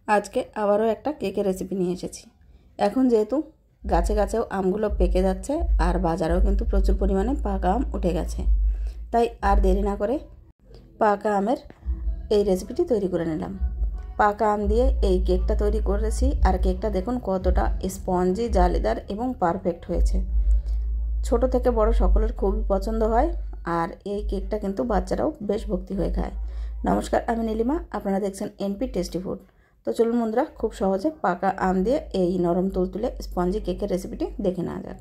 আজকে আবারও একটা কেকের রেসিপি নিয়ে এসেছি। এখন যেহেতু গাছে গাছেও আমগুলো পেকে যাচ্ছে আর বাজারেও কিন্তু প্রচুর পরিমাণে পাকা আম উঠে গেছে, তাই আর দেরি না করে পাকা আমের এই রেসিপিটি তৈরি করে নিলাম। পাকা আম দিয়ে এই কেকটা তৈরি করেছি আর কেকটা দেখুন কতটা স্পঞ্জি, জালিদার এবং পারফেক্ট হয়েছে। ছোট থেকে বড় সকলের খুবই পছন্দ হয় আর এই কেকটা কিন্তু বাচ্চারাও বেশ ভক্তি হয়ে খায়। নমস্কার, আমি নীলিমা, আপনারা দেখছেন এনপি টেস্টি ফুড। তো চলুন বন্ধুরা, খুব সহজে পাকা আম দিয়ে এই নরম তুলতুলে স্পঞ্জি কেকের রেসিপিটি দেখে নেওয়া যাক।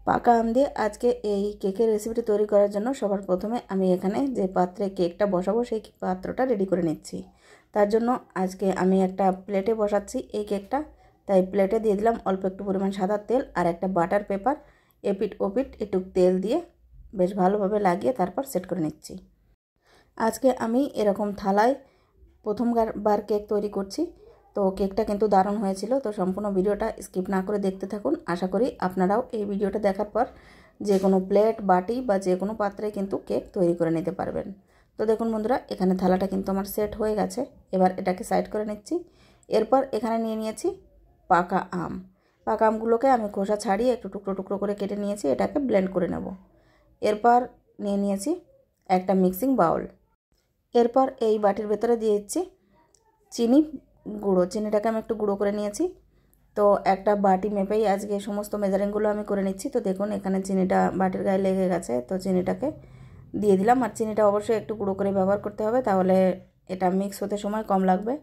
পাকা আম দিয়ে আজকে এই কেকের রেসিপিটি তৈরি করার জন্য সবার প্রথমে আমি এখানে যে পাত্রে কেকটা বসাবো সেই পাত্রটা রেডি করে নিচ্ছি। তার জন্য আজকে আমি একটা প্লেটে বসাচ্ছি এই কেকটা। তাই প্লেটে দিয়ে দিলাম অল্প একটু পরিমাণ সাদা তেল আর একটা বাটার পেপার। এপিট ওপিট একটু তেল দিয়ে বেশ ভালোভাবে লাগিয়ে তারপর সেট করে নিচ্ছি। আজকে আমি এরকম থালায় প্রথমবার কেক তৈরি করছি। তো কেকটা কিন্তু দারুণ হয়েছিল। তো সম্পূর্ণ ভিডিওটা স্কিপ না করে দেখতে থাকুন। আশা করি আপনারাও এই ভিডিওটা দেখার পর যে কোনো প্লেট, বাটি বা যে কোনো পাত্রে কিন্তু কেক তৈরি করে নিতে পারবেন। তো দেখুন বন্ধুরা, এখানে থালাটা কিন্তু আমার সেট হয়ে গেছে। এবার এটাকে সাইড করে নিচ্ছি। এরপর এখানে নিয়ে নিয়েছি পাকা আম। পাকা আমগুলোকে আমি খোসা ছাড়িয়ে একটু টুকরো টুকরো করে কেটে নিয়েছি। এটাকে ব্লেন্ড করে নেব। এরপর নিয়ে নিয়েছি একটা মিক্সিং বাউল। এরপর এই বাটির ভেতরে দিয়ে দিচ্ছি চিনি গুঁড়ো। চিনিটাকে আমি একটু গুঁড়ো করে নিয়েছি। তো একটা বাটি মেপেই আজকে সমস্ত মেজারিংগুলো আমি করে নিচ্ছি। তো দেখুন এখানে চিনিটা বাটির গায়ে লেগে গেছে, তো চিনিটাকে দিয়ে দিলাম। আর চিনিটা অবশ্যই একটু গুঁড়ো করে ব্যবহার করতে হবে, তাহলে এটা মিক্স হতে সময় কম লাগবে।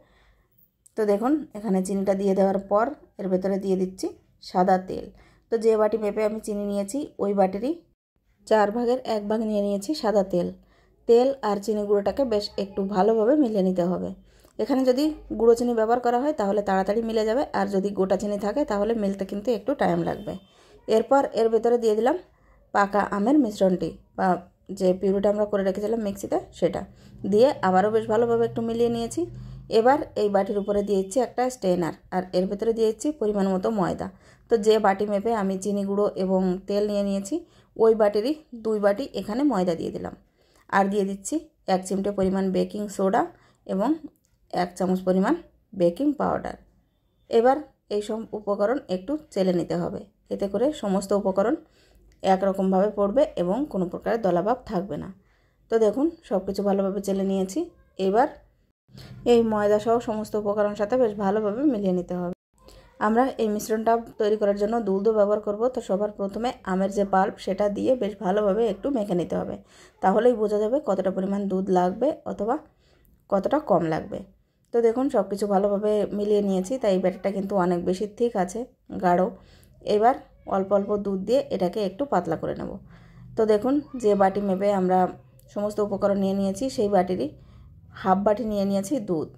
তো দেখুন এখানে চিনিটা দিয়ে দেওয়ার পর এর ভেতরে দিয়ে দিচ্ছি সাদা তেল। তো যে বাটি মেপে আমি চিনি নিয়েছি ওই বাটিরই 4 ভাগের 1 ভাগ নিয়ে নিয়েছি সাদা তেল। তেল আর চিনি গুঁড়োটাকে বেশ একটু ভালোভাবে মিলিয়ে নিতে হবে। এখানে যদি গুঁড়ো চিনি ব্যবহার করা হয় তাহলে তাড়াতাড়ি মিলে যাবে, আর যদি গোটা চিনি থাকে তাহলে মিলতে কিন্তু একটু টাইম লাগবে। এরপর এর ভেতরে দিয়ে দিলাম পাকা আমের মিশ্রণটি বা যে পিউরিটা আমরা করে রেখেছিলাম মিক্সিতে, সেটা দিয়ে আবারও বেশ ভালোভাবে একটু মিলিয়ে নিয়েছি। এবার এই বাটির উপরে দিয়ে দিচ্ছি একটা স্ট্রেনার আর এর ভেতরে দিয়ে দিচ্ছি পরিমাণ মতো ময়দা। তো যে বাটি মেপে আমি চিনি গুঁড়ো এবং তেল নিয়ে নিয়েছি ওই বাটিরই 2 বাটি এখানে ময়দা দিয়ে দিলাম। আর দিয়ে দিচ্ছি 1 চিমটে পরিমাণ বেকিং সোডা এবং 1 চামচ পরিমাণ বেকিং পাউডার। এবার এই সব উপকরণ একটু চেলে নিতে হবে, এতে করে সমস্ত উপকরণ একরকমভাবে পড়বে এবং কোনো প্রকারের দলাভাব থাকবে না। তো দেখুন সব কিছু ভালোভাবে চেলে নিয়েছি। এবার এই ময়দা সহ সমস্ত উপকরণের সাথে বেশ ভালোভাবে মিলিয়ে নিতে হবে। আমরা এই মিশ্রণটা তৈরি করার জন্য দুধও ব্যবহার করব। তো সবার প্রথমে আমের যে পাল্প সেটা দিয়ে বেশ ভালোভাবে একটু মেখে নিতে হবে, তাহলেই বোঝা যাবে কতটা পরিমাণ দুধ লাগবে অথবা কতটা কম লাগবে। তো দেখুন সব কিছু ভালোভাবে মিলিয়ে নিয়েছি, তাই ব্যাটারটা কিন্তু অনেক বেশি ঠিক আছে, গাঢ়। এবার অল্প অল্প দুধ দিয়ে এটাকে একটু পাতলা করে নেব। তো দেখুন যে বাটি মেপে আমরা সমস্ত উপকরণ নিয়ে নিয়েছি সেই বাটিরই হাফ বাটি নিয়ে নিয়েছি দুধ।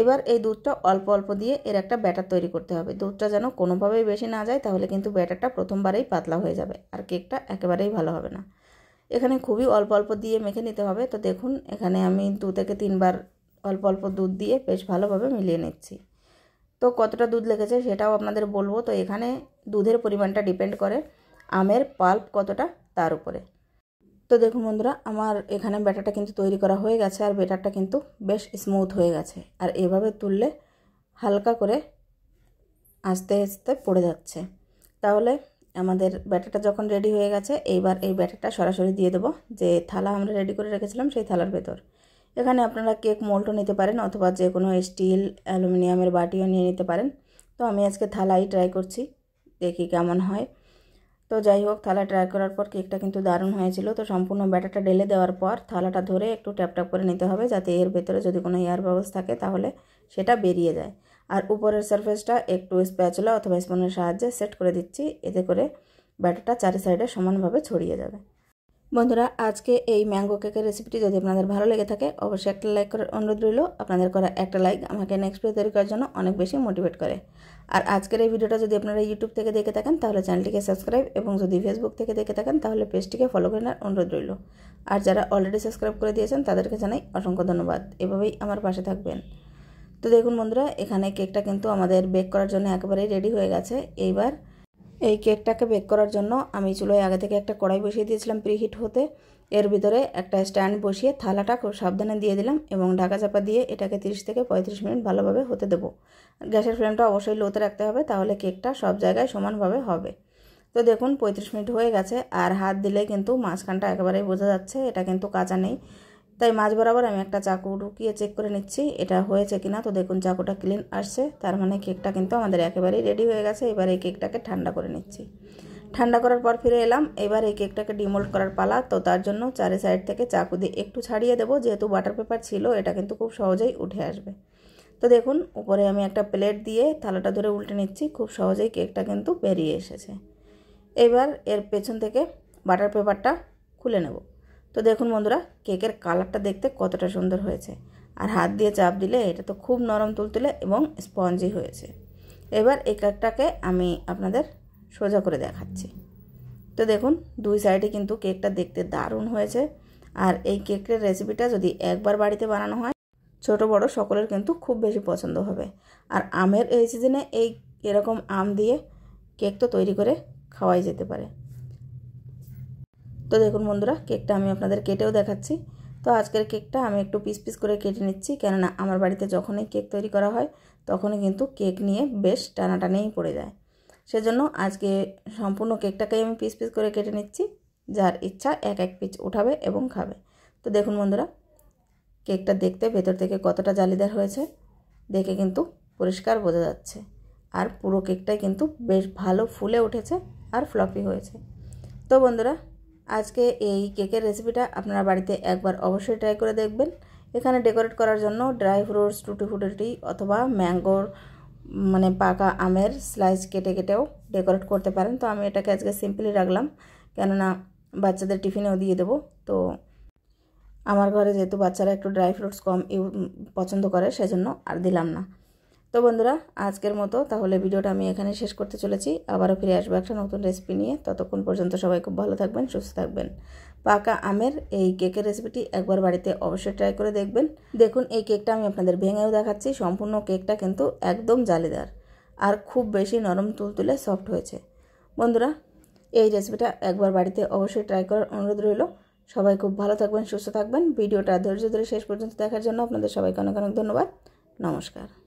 এবার এই দুধটা অল্প অল্প দিয়ে এর একটা ব্যাটার তৈরি করতে হবে। দুধটা যেন কোনোভাবেই বেশি না যায়, তাহলে কিন্তু ব্যাটারটা প্রথমবারেই পাতলা হয়ে যাবে আর কেকটা একেবারেই ভালো হবে না। এখানে খুবই অল্প অল্প দিয়ে মেখে নিতে হবে। তো দেখুন এখানে আমি 2 থেকে 3 বার অল্প অল্প দুধ দিয়ে বেশ ভালোভাবে মিলিয়ে নিচ্ছি। তো কতটা দুধ লেগেছে সেটাও আপনাদের বলবো। তো এখানে দুধের পরিমাণটা ডিপেন্ড করে আমের পাল্প কতটা তার উপরে। তো দেখুন বন্ধুরা, আমার এখানে ব্যাটারটা কিন্তু তৈরি করা হয়ে গেছে আর ব্যাটারটা কিন্তু বেশ স্মুথ হয়ে গেছে। আর এভাবে তুললে হালকা করে আস্তে আস্তে পড়ে যাচ্ছে। তাহলে আমাদের ব্যাটারটা যখন রেডি হয়ে গেছে, এইবার এই ব্যাটারটা সরাসরি দিয়ে দেবো যে থালা আমরা রেডি করে রেখেছিলাম সেই থালার ভেতর। এখানে আপনারা কেক মোল্ডও নিতে পারেন অথবা যে কোনো স্টিল, অ্যালুমিনিয়ামের বাটিও নিয়ে নিতে পারেন। তো আমি আজকে থালাই ট্রাই করছি, দেখি কেমন হয়। তো যাই হোক, থালা ট্রাই করার পর কেকটা কিন্তু দারুণ হয়েছিল। তো সম্পূর্ণ ব্যাটারটা ঢেলে দেওয়ার পর থালাটা ধরে একটু ট্যাপ ট্যাপ করে নিতে হবে, যাতে এর ভেতরে যদি কোনো এয়ার বাবলস থাকে তাহলে সেটা বেরিয়ে যায়। আর উপরের সারফেসটা একটু স্প্যাচুলা অথবা স্পুনের সাহায্যে সেট করে দিচ্ছি, এতে করে ব্যাটারটা চারি সাইডে সমানভাবে ছড়িয়ে যাবে। বন্ধুরা, আজকে এই ম্যাঙ্গো কেকের রেসিপিটি যদি আপনাদের ভালো লেগে থাকে অবশ্যই একটা লাইক করার অনুরোধ রইল। আপনাদের করা একটা লাইক আমাকে নেক্সট ভিডিও তৈরি করার জন্য অনেক বেশি মোটিভেট করে। আর আজকের এই ভিডিওটা যদি আপনারা ইউটিউব থেকে দেখে থাকেন তাহলে চ্যানেলটিকে সাবস্ক্রাইব এবং যদি ফেসবুক থেকে দেখে থাকেন তাহলে পেজটিকে ফলো করে নেওয়ার অনুরোধ রইল। আর যারা অলরেডি সাবস্ক্রাইব করে দিয়েছেন তাদেরকে জানাই অসংখ্য ধন্যবাদ। এভাবেই আমার পাশে থাকবেন। তো দেখুন বন্ধুরা, এখানে কেকটা কিন্তু আমাদের বেক করার জন্য একেবারেই রেডি হয়ে গেছে। এইবার এই কেকটাকে বেক করার জন্য আমি চুলোয় আগে থেকে একটা কড়াই বসিয়ে দিয়েছিলাম প্রিহিট হতে। এর ভিতরে একটা স্ট্যান্ড বসিয়ে থালাটা খুব সাবধানে দিয়ে দিলাম এবং ঢাকা চাপা দিয়ে এটাকে 30 থেকে 35 মিনিট ভালোভাবে হতে দেবো। গ্যাসের ফ্লেমটা অবশ্যই লোতে রাখতে হবে, তাহলে কেকটা সব জায়গায় সমানভাবে হবে। তো দেখুন 35 মিনিট হয়ে গেছে, আর হাত দিলে কিন্তু মাঝখানটা একেবারেই বোঝা যাচ্ছে এটা কিন্তু কাঁচা নেই। তাই মাঝ বরাবর আমি একটা চাকু ঢুকিয়ে চেক করে নিচ্ছি এটা হয়েছে কিনা। তো দেখুন চাকুটা ক্লিন আসছে, তার মানে কেকটা কিন্তু আমাদের একেবারেই রেডি হয়ে গেছে। এবার এই কেকটাকে ঠান্ডা করে নিচ্ছি। ঠান্ডা করার পর ফিরে এলাম। এবার এই কেকটাকে ডিমোল্ড করার পালা। তো তার জন্য চারি সাইড থেকে চাকু দিয়ে একটু ছাড়িয়ে দেবো, যেহেতু বাটার পেপার ছিল এটা কিন্তু খুব সহজেই উঠে আসবে। তো দেখুন উপরে আমি একটা প্লেট দিয়ে থালাটা ধরে উল্টে নিচ্ছি, খুব সহজেই কেকটা কিন্তু বেরিয়ে এসেছে। এবার এর পেছন থেকে বাটার পেপারটা খুলে নেব। তো দেখুন বন্ধুরা কেকের কালারটা দেখতে কতটা সুন্দর হয়েছে, আর হাত দিয়ে চাপ দিলে এটা তো খুব নরম তুলতুলে এবং স্পঞ্জি হয়েছে। এবার এই কেকটাকে আমি আপনাদের সোজা করে দেখাচ্ছি। তো দেখুন দুই সাইডে কিন্তু কেকটা দেখতে দারুণ হয়েছে। আর এই কেকের রেসিপিটা যদি একবার বাড়িতে বানানো হয় ছোট বড় সকলের কিন্তু খুব বেশি পছন্দ হবে। আর আমের এই সিজনে এরকম আম দিয়ে কেক তো তৈরি করে খাওয়াই যেতে পারে। তো দেখুন বন্ধুরা কেকটা আমি আপনাদের কেটেও দেখাচ্ছি। তো আজকের কেকটা আমি একটু পিস পিস করে কেটে নিচ্ছি, কেননা আমার বাড়িতে যখনই কেক তৈরি করা হয় তখনই কিন্তু কেক নিয়ে বেশ টানাটানিই পড়ে যায়। সেজন্য আজকে সম্পূর্ণ কেকটাকে আমি পিস পিস করে কেটে নিচ্ছি, যার ইচ্ছা এক এক পিস উঠাবে এবং খাবে। তো দেখুন বন্ধুরা কেকটা দেখতে ভেতর থেকে কতটা জালিদার হয়েছে দেখে কিন্তু পরিষ্কার বোঝা যাচ্ছে। আর পুরো কেকটাই কিন্তু বেশ ভালো ফুলে উঠেছে আর ফ্লপি হয়েছে। তো বন্ধুরা আজকে এই কেকের রেসিপিটা আপনারা বাড়িতে একবার অবশ্যই ট্রাই করে দেখবেন। এখানে ডেকোরেট করার জন্য ড্রাই ফ্রুটস, টুটি ফ্রুটি অথবা ম্যাঙ্গোর মানে পাকা আমের স্লাইস কেটে কেটেও ডেকোরেট করতে পারেন। তো আমি এটাকে আজকে সিম্পলি রাখলাম, কেননা বাচ্চাদের টিফিনেও দিয়ে দেবো। তো আমার ঘরে যেহেতু বাচ্চারা একটু ড্রাই ফ্রুটস কম পছন্দ করে সেজন্য আর দিলাম না। তো বন্ধুরা আজকের মতো তাহলে ভিডিওটা আমি এখানে শেষ করতে চলেছি। আবারও ফিরে আসবো একটা নতুন রেসিপি নিয়ে। ততক্ষণ পর্যন্ত সবাই খুব ভালো থাকবেন, সুস্থ থাকবেন। পাকা আমের এই কেকের রেসিপিটি একবার বাড়িতে অবশ্যই ট্রাই করে দেখবেন। দেখুন এই কেকটা আমি আপনাদের ভেঙেও দেখাচ্ছি। সম্পূর্ণ কেকটা কিন্তু একদম জালিদার আর খুব বেশি নরম তুলতুলে সফট হয়েছে। বন্ধুরা এই রেসিপিটা একবার বাড়িতে অবশ্যই ট্রাই করার অনুরোধ রইল। সবাই খুব ভালো থাকবেন, সুস্থ থাকবেন। ভিডিওটা ধৈর্য ধরে শেষ পর্যন্ত দেখার জন্য আপনাদের সবাইকে অনেক অনেক ধন্যবাদ। নমস্কার।